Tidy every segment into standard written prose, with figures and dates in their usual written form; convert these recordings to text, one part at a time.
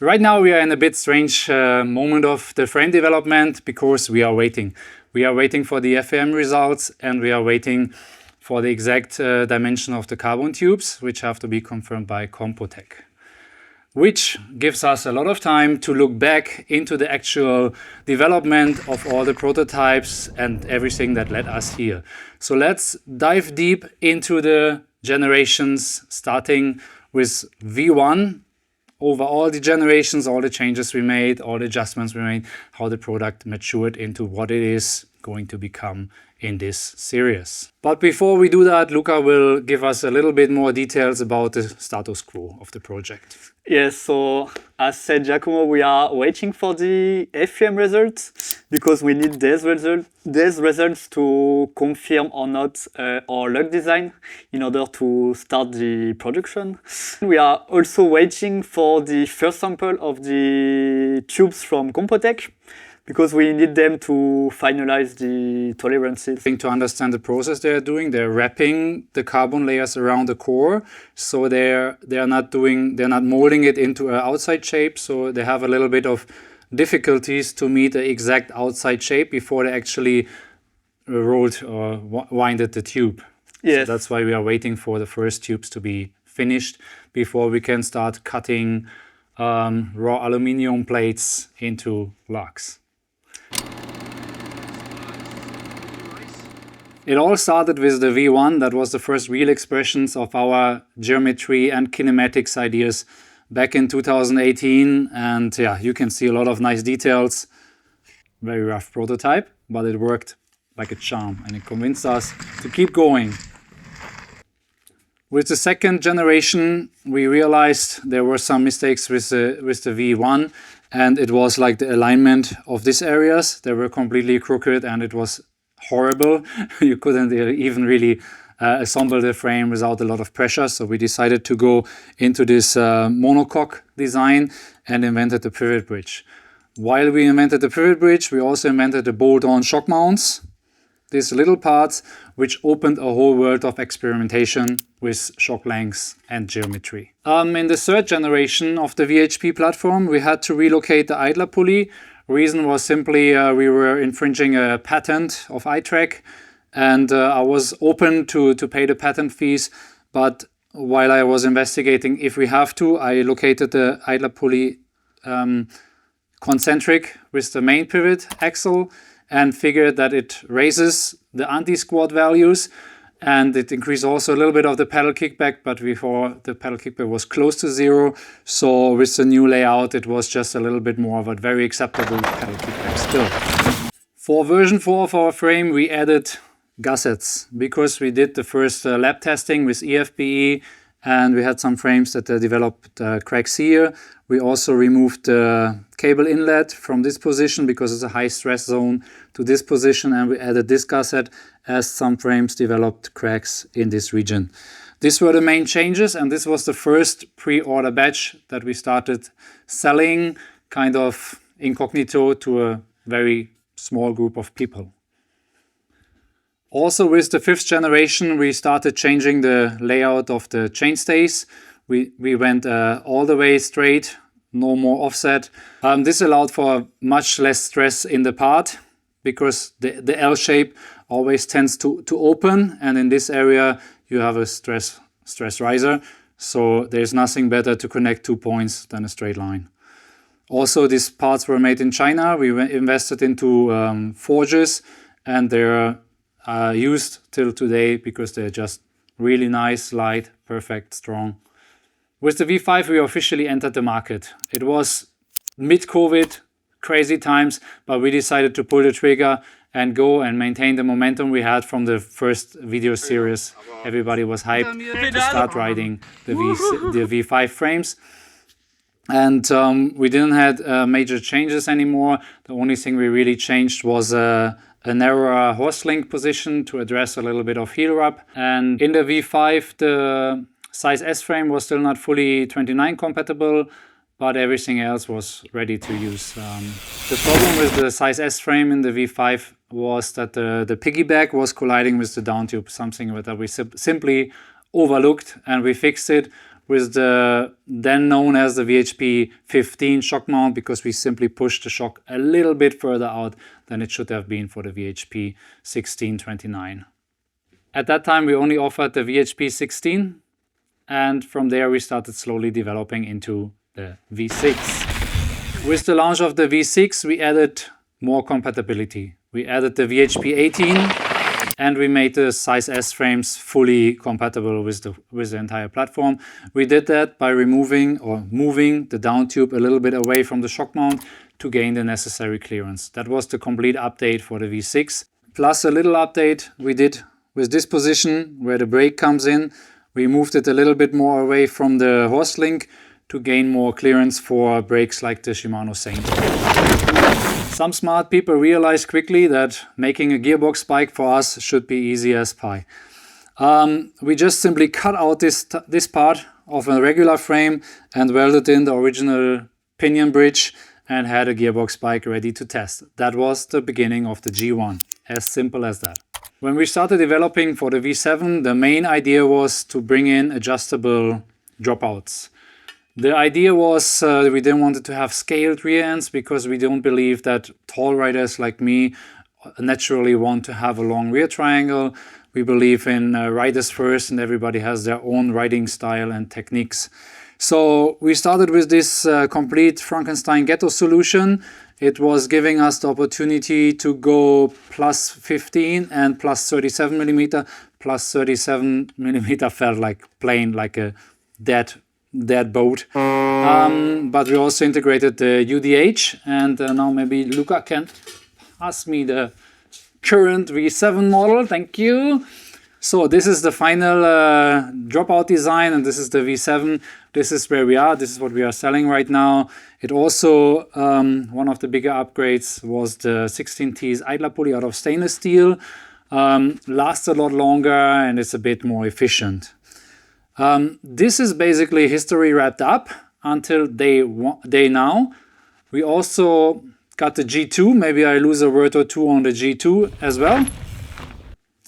Right now we are in a bit strange moment of the frame development because we are waiting. We are waiting for the FAM results and we are waiting for the exact dimension of the carbon tubes, which have to be confirmed by CompoTech, which gives us a lot of time to look back into the actual development of all the prototypes and everything that led us here. So let's dive deep into the generations, starting with V1, over all the generations, all the changes we made, all the adjustments we made, how the product matured into what it is going to become in this series. But before we do that, Luca will give us a little bit more details about the status quo of the project. Yes, so as said Giacomo, we are waiting for the FEM results because we need these results to confirm or not our lug design in order to start the production. We are also waiting for the first sample of the tubes from CompoTech because we need them to finalize the tolerances. To understand the process they are doing, they're wrapping the carbon layers around the core, so they're not molding it into an outside shape. So they have a little bit of difficulties to meet the exact outside shape before they actually rolled or winded the tube. Yes. So that's why we are waiting for the first tubes to be finished before we can start cutting raw aluminum plates into lugs. It all started with the V1. That was the first real expressions of our geometry and kinematics ideas back in 2018. And yeah, you can see a lot of nice details. Very rough prototype, but it worked like a charm and it convinced us to keep going. With the second generation, we realized there were some mistakes with the V1, and it was like the alignment of these areas. They were completely crooked and it was horrible. You couldn't even really assemble the frame without a lot of pressure. So we decided to go into this monocoque design and invented the pivot bridge. While we invented the pivot bridge, we also invented the bolt-on shock mounts. These little parts which opened a whole world of experimentation with shock lengths and geometry. In the third generation of the VHP platform, we had to relocate the idler pulley. Reason was simply we were infringing a patent of iTrack, and I was open to pay the patent fees, but while I was investigating if we have to, I located the idler pulley concentric with the main pivot axle and figured that it raises the anti-squat values and it increased also a little bit of the pedal kickback, but before the pedal kickback was close to zero. So with the new layout, it was just a little bit more of a very acceptable pedal kickback still. For version 4 of our frame, we added gussets because we did the first lab testing with EFBE and we had some frames that developed cracks here. We also removed the cable inlet from this position because it's a high stress zone to this position, and we added this gusset as some frames developed cracks in this region. These were the main changes, and this was the first pre-order batch that we started selling kind of incognito to a very small group of people. Also with the 5th generation, we started changing the layout of the chainstays. We went all the way straight, no more offset. This allowed for much less stress in the part because the L shape always tends to open, and in this area you have a stress riser. So there's nothing better to connect 2 points than a straight line. Also, these parts were made in China. We invested into forges, and they're used till today because they're just really nice, light, perfect, strong. With the V5, we officially entered the market. It was mid-COVID, crazy times, but we decided to pull the trigger and go and maintain the momentum we had from the first video series. Everybody was hyped to start riding the V5 frames. And we didn't have major changes anymore. The only thing we really changed was a narrower horse link position to address a little bit of heel rub. And in the V5, the size S frame was still not fully 29 compatible, but everything else was ready to use. The problem with the size S frame in the V5 was that the piggyback was colliding with the down tube, something that we simply overlooked, and we fixed it with the then known as the VHP 15 shock mount, because we simply pushed the shock a little bit further out than it should have been for the VHP 1629. At that time, we only offered the VHP 16, and from there we started slowly developing into the V6. With the launch of the V6, we added more compatibility. We added the VHP 18, and we made the size S frames fully compatible with the entire platform. We did that by removing or moving the down tube a little bit away from the shock mount to gain the necessary clearance. That was the complete update for the V6. Plus a little update we did with this position where the brake comes in. We moved it a little bit more away from the horse link to gain more clearance for brakes like the Shimano Saint. Some smart people realized quickly that making a gearbox bike for us should be easy as pie. We just simply cut out this part of a regular frame and welded in the original pinion bridge and had a gearbox bike ready to test. That was the beginning of the G1. As simple as that. When we started developing for the V7, the main idea was to bring in adjustable dropouts. The idea was we didn't want to have scaled rear ends because we don't believe that tall riders like me naturally want to have a long rear triangle. We believe in riders first, and everybody has their own riding style and techniques. So we started with this complete Frankenstein ghetto solution. It was giving us the opportunity to go plus 15 and plus 37 millimeter. Plus 37 millimeter felt like plain, like a dead boat. But we also integrated the UDH, and now maybe Luca can pass me the current V7 model. Thank you. So this is the final dropout design, and this is the V7. This is where we are. This is what we are selling right now. It also, one of the bigger upgrades was the 16T's idler pulley out of stainless steel. Lasts a lot longer and it's a bit more efficient. This is basically history wrapped up until day now. We also got the G2. Maybe I lose a word or two on the G2 as well.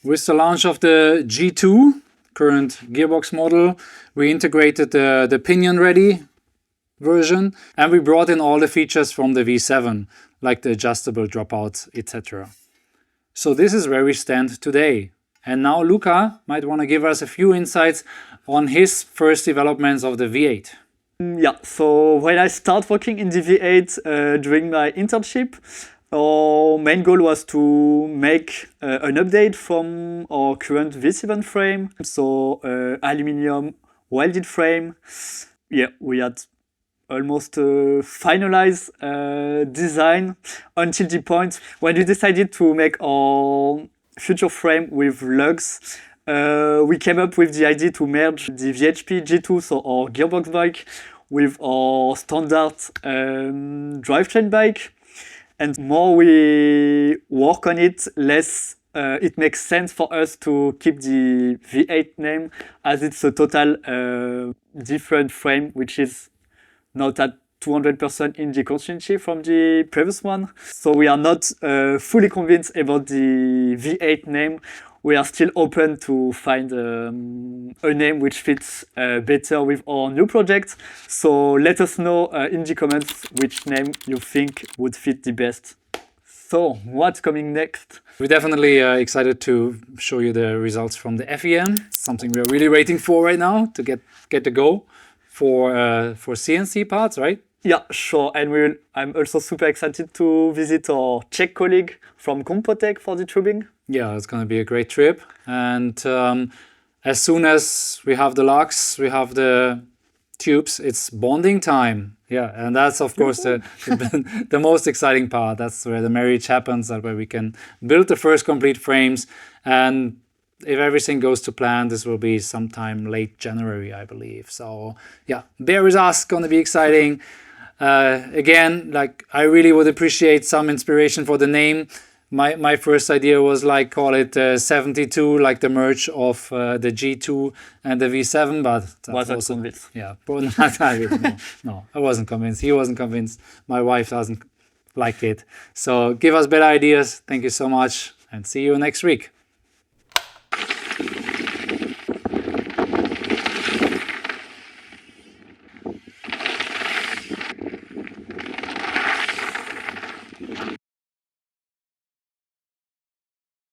With the launch of the G2, current gearbox model, we integrated the pinion ready version, and we brought in all the features from the V7, like the adjustable dropouts, etc. So this is where we stand today. And now Luca might want to give us a few insights on his first developments of the V8. Yeah, so when I started working in the V8 during my internship, our main goal was to make an update from our current V7 frame. So aluminium welded frame. Yeah, we had almost finalized design until the point when we decided to make our future frame with lugs. We came up with the idea to merge the VHP G2, so our gearbox bike, with our standard drivetrain bike. And more we work on it, less it makes sense for us to keep the V8 name, as it's a total different frame, which is not at 200% in the concentric from the previous one. So we are not fully convinced about the V8 name. We are still open to find a name which fits better with our new project. So let us know in the comments which name you think would fit the best. So what's coming next? We're definitely excited to show you the results from the FEM. Something we're really waiting for right now to get the go for CNC parts, right? Yeah, sure. And I'm also super excited to visit our Czech colleague from CompoTech for the tubing. Yeah, it's going to be a great trip. And as soon as we have the lugs, we have the tubes, it's bonding time. Yeah, and that's of course the most exciting part. That's where the marriage happens, and where we can build the first complete frames. And if everything goes to plan, this will be sometime late January, I believe. So yeah, bear with us, going to be exciting. Again, like, I really would appreciate some inspiration for the name. My first idea was like, call it 72, like the merge of the G2 and the V7, but wasn't convinced. Yeah, no, I wasn't convinced. He wasn't convinced. My wife doesn't like it. So give us better ideas. Thank you so much, and see you next week.